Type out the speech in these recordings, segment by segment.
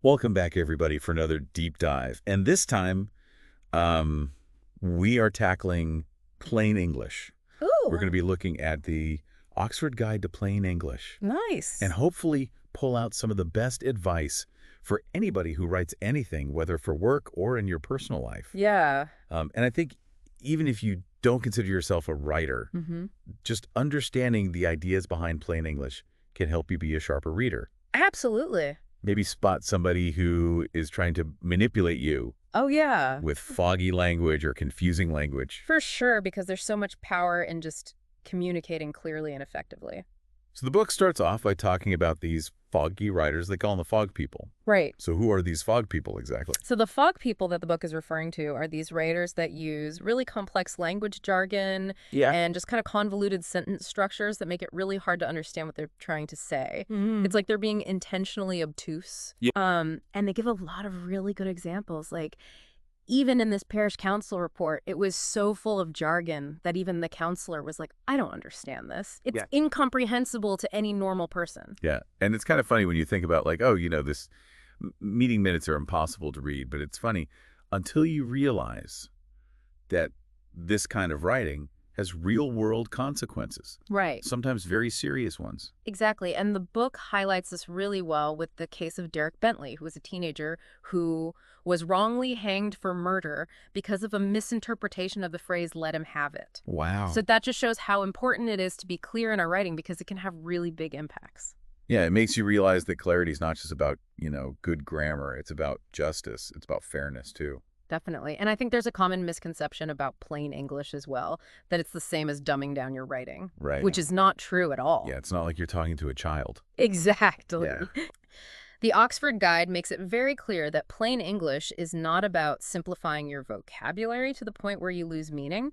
Welcome back, everybody, for another deep dive. And this time, we are tackling plain English. Ooh, We're going to be looking at the Oxford Guide to Plain English nice. and hopefully pull out some of the best advice for anybody who writes anything, whether for work or in your personal life. Yeah. And I think even if you don't consider yourself a writer, just understanding the ideas behind plain English can help you be a sharper reader. Absolutely. Maybe spot somebody who is trying to manipulate you Oh, yeah. with foggy language or confusing language. For sure, because there's so much power in just communicating clearly and effectively. So the book starts off by talking about these foggy writers. They call them the fog people. Right. So who are these fog people exactly? So the fog people that the book is referring to are these writers that use really complex language jargon and just kind of convoluted sentence structures that make it really hard to understand what they're trying to say. It's like they're being intentionally obtuse. Yeah. And they give a lot of really good examples. Like, even in this parish council report, it was so full of jargon that even the counselor was like, I don't understand this. It's incomprehensible to any normal person. Yeah. And it's kind of funny when you think about like, oh, this meeting minutes are impossible to read. But it's funny until you realize that this kind of writing has real world consequences. Right. Sometimes very serious ones. Exactly. And the book highlights this really well with the case of Derek Bentley, who was a teenager who was wrongly hanged for murder because of a misinterpretation of the phrase, let him have it. Wow. So that just shows how important it is to be clear in our writing because it can have really big impacts. Yeah, it makes you realize that clarity is not just about, good grammar. It's about justice. It's about fairness, too. Definitely. And I think there's a common misconception about plain English as well, that it's the same as dumbing down your writing. Right. Which is not true at all. Yeah, it's not like you're talking to a child. Exactly. Yeah. The Oxford Guide makes it very clear that plain English is not about simplifying your vocabulary to the point where you lose meaning.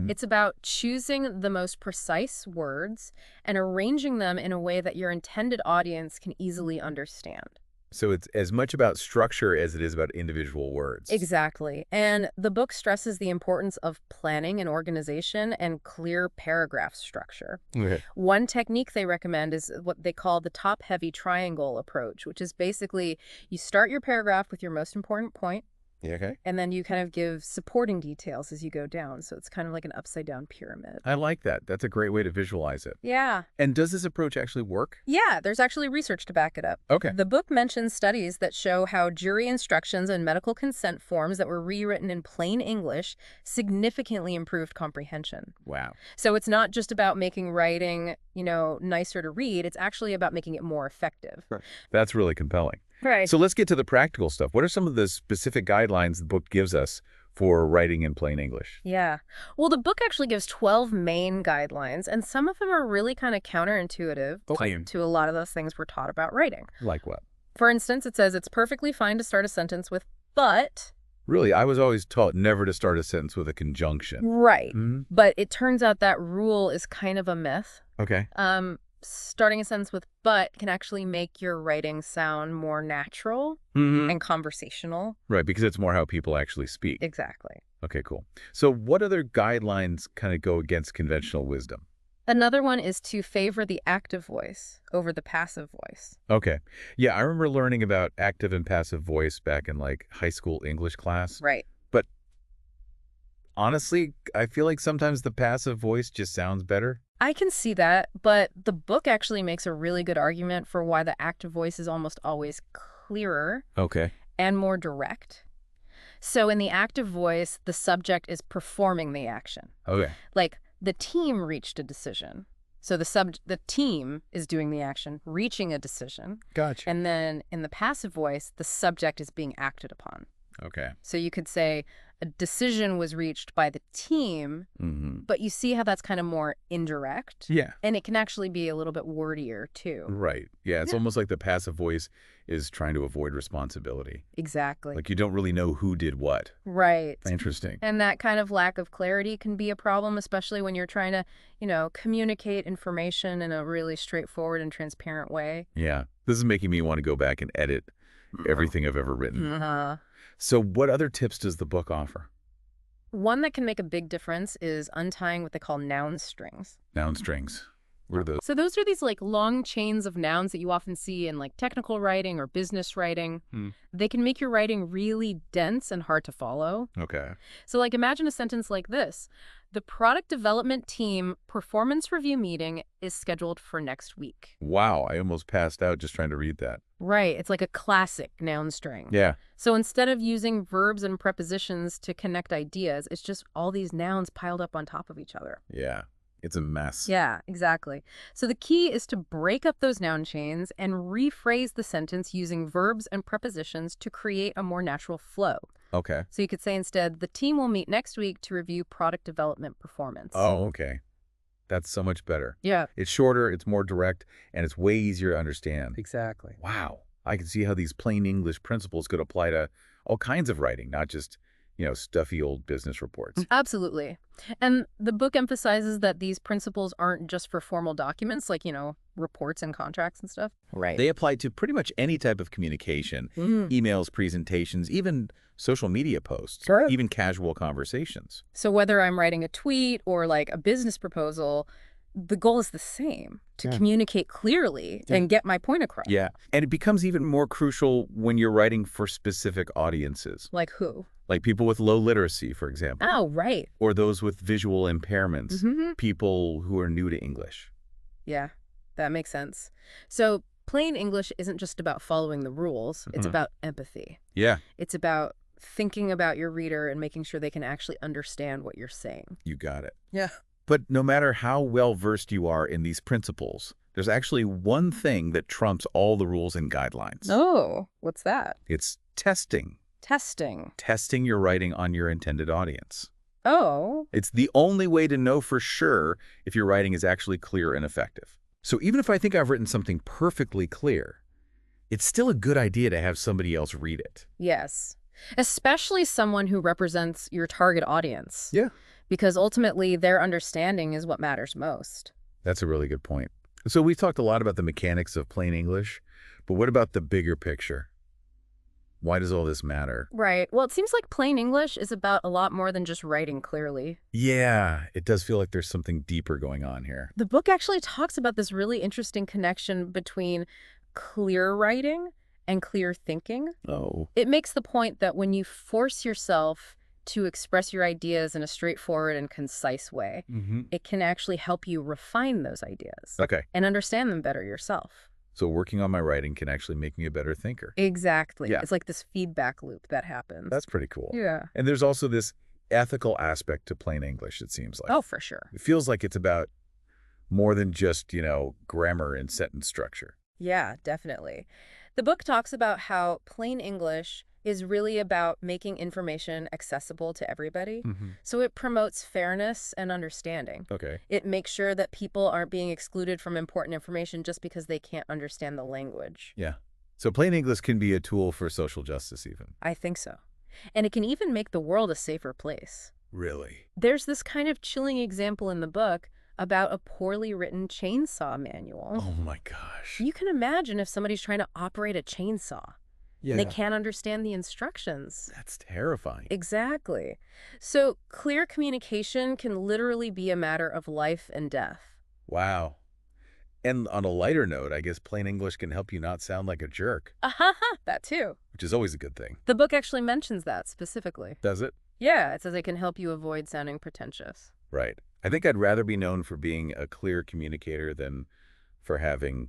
It's about choosing the most precise words and arranging them in a way that your intended audience can easily understand. So it's as much about structure as it is about individual words. Exactly. And the book stresses the importance of planning and organization and clear paragraph structure. Okay. One technique they recommend is what they call the top-heavy triangle approach, which is basically you start your paragraph with your most important point, Yeah, okay. and then you kind of give supporting details as you go down. So it's kind of like an upside-down pyramid. I like that. That's a great way to visualize it. Yeah. And does this approach actually work? Yeah, there's actually research to back it up. Okay. The book mentions studies that show how jury instructions and medical consent forms that were rewritten in plain English significantly improved comprehension. Wow. So it's not just about making writing, nicer to read. It's actually about making it more effective. Right. That's really compelling. Right. So let's get to the practical stuff. What are some of the specific guidelines the book gives us for writing in plain English? Yeah. Well, the book actually gives 12 main guidelines, and some of them are really kind of counterintuitive to a lot of those things we're taught about writing. Like what? For instance, it says it's perfectly fine to start a sentence with but. Really, I was always taught never to start a sentence with a conjunction. Right. But it turns out that rule is kind of a myth. Okay. Starting a sentence with but can actually make your writing sound more natural and conversational. Right, because it's more how people actually speak. Exactly. Okay, cool. So what other guidelines kind of go against conventional wisdom? Another one is to favor the active voice over the passive voice. Okay. Yeah, I remember learning about active and passive voice back in like high school English class. Right. But honestly, I feel like sometimes the passive voice just sounds better. I can see that, but the book actually makes a really good argument for why the active voice is almost always clearer and more direct. So in the active voice, the subject is performing the action. Okay. Like, the team reached a decision. So the team is doing the action, reaching a decision. Gotcha. And then in the passive voice, the subject is being acted upon. Okay. So you could say a decision was reached by the team, but you see how that's kind of more indirect? Yeah. And it can actually be a little bit wordier, too. Right. Yeah, it's almost like the passive voice is trying to avoid responsibility. Exactly. Like you don't really know who did what. Right. Interesting. And that kind of lack of clarity can be a problem, especially when you're trying to, communicate information in a really straightforward and transparent way. Yeah. This is making me want to go back and edit everything I've ever written. So what other tips does the book offer? One that can make a big difference is untying what they call noun strings. Noun strings. What are those? So those are these like long chains of nouns that you often see in like technical writing or business writing. Hmm. They can make your writing really dense and hard to follow. Okay. So like imagine a sentence like this. The product development team performance review meeting is scheduled for next week. Wow, I almost passed out just trying to read that. Right. It's like a classic noun string. Yeah. So instead of using verbs and prepositions to connect ideas, it's just all these nouns piled up on top of each other. Yeah. It's a mess. Yeah, exactly. So the key is to break up those noun chains and rephrase the sentence using verbs and prepositions to create a more natural flow. Okay. So you could say instead, the team will meet next week to review product development performance. Oh, okay. That's so much better. Yeah. It's shorter, it's more direct, and it's way easier to understand. Exactly. Wow. I can see how these plain English principles could apply to all kinds of writing, not just, stuffy old business reports. Absolutely. And the book emphasizes that these principles aren't just for formal documents like, reports and contracts and stuff. Right. They apply to pretty much any type of communication, emails, presentations, even social media posts, Sure. even casual conversations. So whether I'm writing a tweet or like a business proposal, the goal is the same, to communicate clearly and get my point across. Yeah. And it becomes even more crucial when you're writing for specific audiences, Like who? like people with low literacy, for example, Oh, right. or those with visual impairments, Mm-hmm. people who are new to English. Yeah, that makes sense. So plain English isn't just about following the rules. It's about empathy. Yeah, It's about thinking about your reader and making sure they can actually understand what you're saying. you got it. Yeah. But no matter how well-versed you are in these principles, there's actually one thing that trumps all the rules and guidelines. Oh, what's that? It's testing. Testing. Testing your writing on your intended audience. Oh. It's the only way to know for sure if your writing is actually clear and effective. So even if I think I've written something perfectly clear, it's still a good idea to have somebody else read it. Yes. Especially someone who represents your target audience. Yeah. Because ultimately, their understanding is what matters most. That's a really good point. So we've talked a lot about the mechanics of plain English, but what about the bigger picture? Why does all this matter? Right. Well, it seems like plain English is about a lot more than just writing clearly. Yeah, it does feel like there's something deeper going on here. The book actually talks about this really interesting connection between clear writing and clear thinking. Oh. It makes the point that when you force yourself to express your ideas in a straightforward and concise way, it can actually help you refine those ideas Okay. and understand them better yourself. So working on my writing can actually make me a better thinker. Exactly. Yeah. It's like this feedback loop that happens. That's pretty cool. Yeah. And there's also this ethical aspect to plain English, it seems like. Oh, for sure. It feels like it's about more than just, grammar and sentence structure. Yeah, definitely. The book talks about how plain English is really about making information accessible to everybody. So it promotes fairness and understanding. Okay. It makes sure that people aren't being excluded from important information just because they can't understand the language. Yeah. So plain English can be a tool for social justice even. I think so. And it can even make the world a safer place. Really? There's this kind of chilling example in the book about a poorly written chainsaw manual. Oh my gosh. You can imagine if somebody's trying to operate a chainsaw. Yeah. They can't understand the instructions. That's terrifying. Exactly. So clear communication can literally be a matter of life and death. Wow. And on a lighter note, I guess plain English can help you not sound like a jerk, That too. which is always a good thing. The book actually mentions that specifically. Does it? Yeah, it says it can help you avoid sounding pretentious. Right. I think I'd rather be known for being a clear communicator than for having,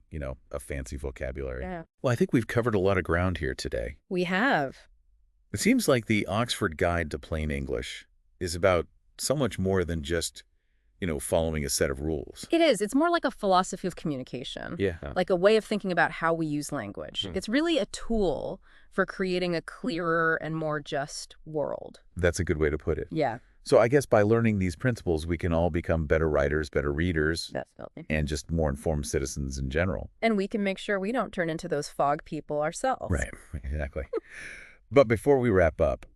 a fancy vocabulary. Yeah. Well, I think we've covered a lot of ground here today. We have. It seems like the Oxford Guide to Plain English is about so much more than just, following a set of rules. It is. It's more like a philosophy of communication. Yeah. Like a way of thinking about how we use language. It's really a tool for creating a clearer and more just world. That's a good way to put it. Yeah. So I guess by learning these principles, we can all become better writers, better readers, Definitely. and just more informed citizens in general. And we can make sure we don't turn into those fog people ourselves. Right, exactly. But before we wrap up,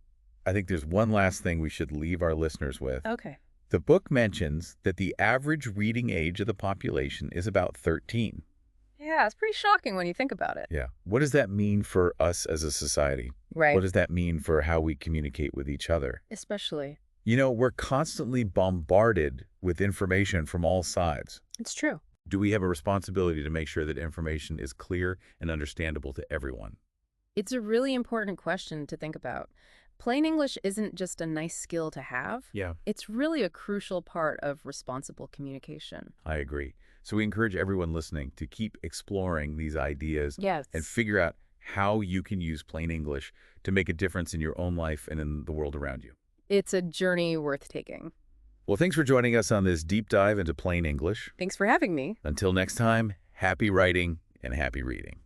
I think there's one last thing we should leave our listeners with. Okay. The book mentions that the average reading age of the population is about 13. Yeah, it's pretty shocking when you think about it. Yeah. What does that mean for us as a society? Right. What does that mean for how we communicate with each other? Especially. We're constantly bombarded with information from all sides. It's true. Do we have a responsibility to make sure that information is clear and understandable to everyone? It's a really important question to think about. Plain English isn't just a nice skill to have. Yeah, It's really a crucial part of responsible communication. I agree. So we encourage everyone listening to keep exploring these ideas and Yes. figure out how you can use plain English to make a difference in your own life and in the world around you. It's a journey worth taking. Well, thanks for joining us on this deep dive into plain English. Thanks for having me. Until next time, happy writing and happy reading.